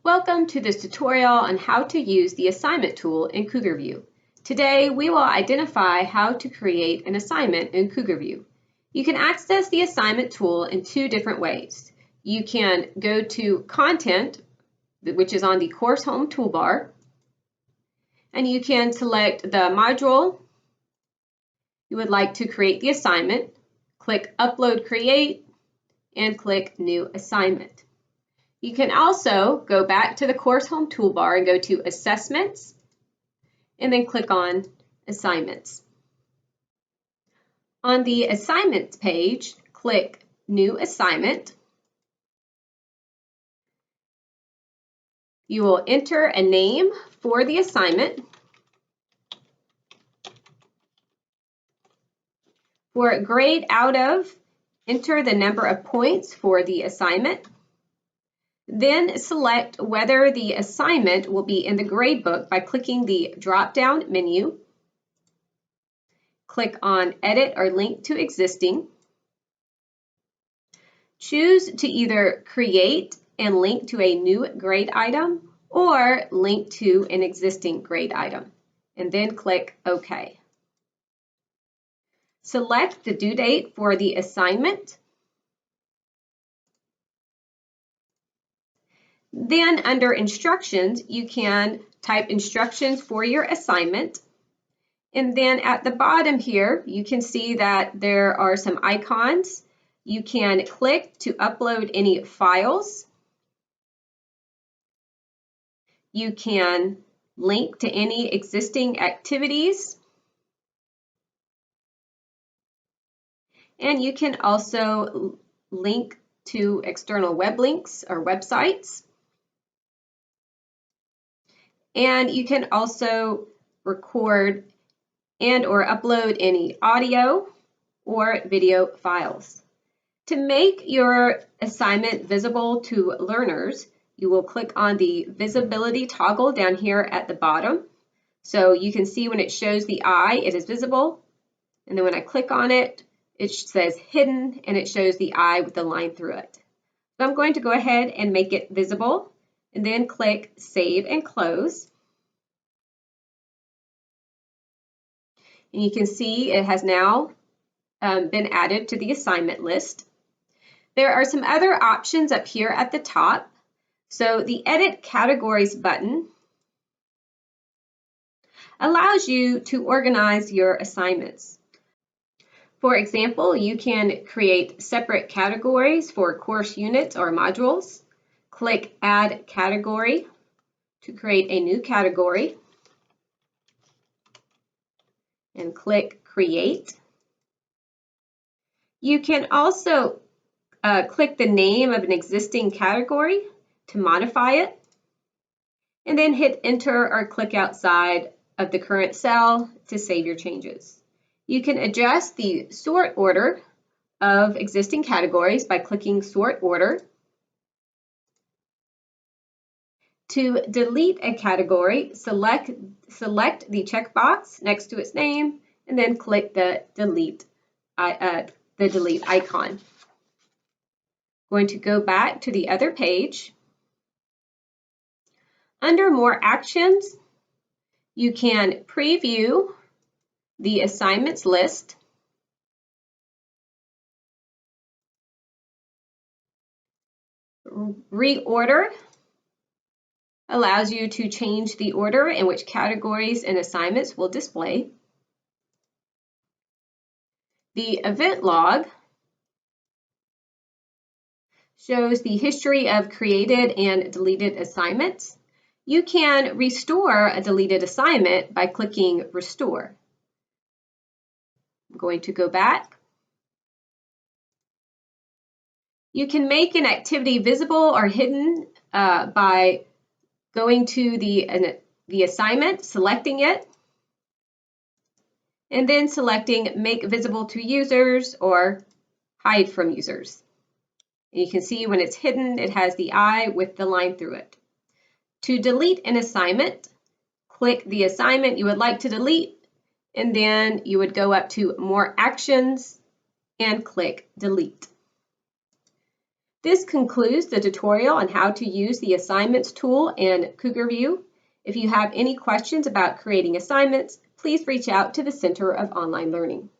Welcome to this tutorial on how to use the assignment tool in Cougar View. Today we will identify how to create an assignment in Cougar View. You can access the assignment tool in two different ways. You can go to Content, which is on the Course Home toolbar, and you can select the module you would like to create the assignment, click Upload Create, and click New Assignment. You can also go back to the Course Home toolbar and go to Assessments, and then click on Assignments. On the Assignments page, click New Assignment. You will enter a name for the assignment. For grade out of, enter the number of points for the assignment. Then select whether the assignment will be in the gradebook by clicking the drop-down menu. Click on Edit or Link to Existing. Choose to either create and link to a new grade item or link to an existing grade item, and then click OK. Select the due date for the assignment. Then under Instructions, you can type instructions for your assignment. And then at the bottom here, you can see that there are some icons. You can click to upload any files. You can link to any existing activities. And you can also link to external web links or websites. And you can also record and or upload any audio or video files. To make your assignment visible to learners, you will click on the visibility toggle down here at the bottom. So you can see when it shows the eye, it is visible. And then when I click on it, it says hidden and it shows the eye with the line through it. So I'm going to go ahead and make it visible and then click Save and Close. And you can see it has now been added to the assignment list. There are some other options up here at the top. So the Edit Categories button allows you to organize your assignments. For example, you can create separate categories for course units or modules. Click Add Category to create a new category and click Create. You can also click the name of an existing category to modify it, and then hit Enter or click outside of the current cell to save your changes. You can adjust the sort order of existing categories by clicking Sort Order. To delete a category, select the checkbox next to its name and then click the delete icon. Going to go back to the other page. Under More Actions, you can preview the assignments list. Reorder allows you to change the order in which categories and assignments will display. The event log shows the history of created and deleted assignments. You can restore a deleted assignment by clicking Restore. I'm going to go back. You can make an activity visible or hidden by going to the assignment, selecting it, and then selecting Make Visible to Users or Hide from Users. And you can see when it's hidden, it has the eye with the line through it. To delete an assignment, click the assignment you would like to delete, and then you would go up to More Actions and click Delete. This concludes the tutorial on how to use the Assignments tool in CougarView. If you have any questions about creating assignments, please reach out to the Center of Online Learning.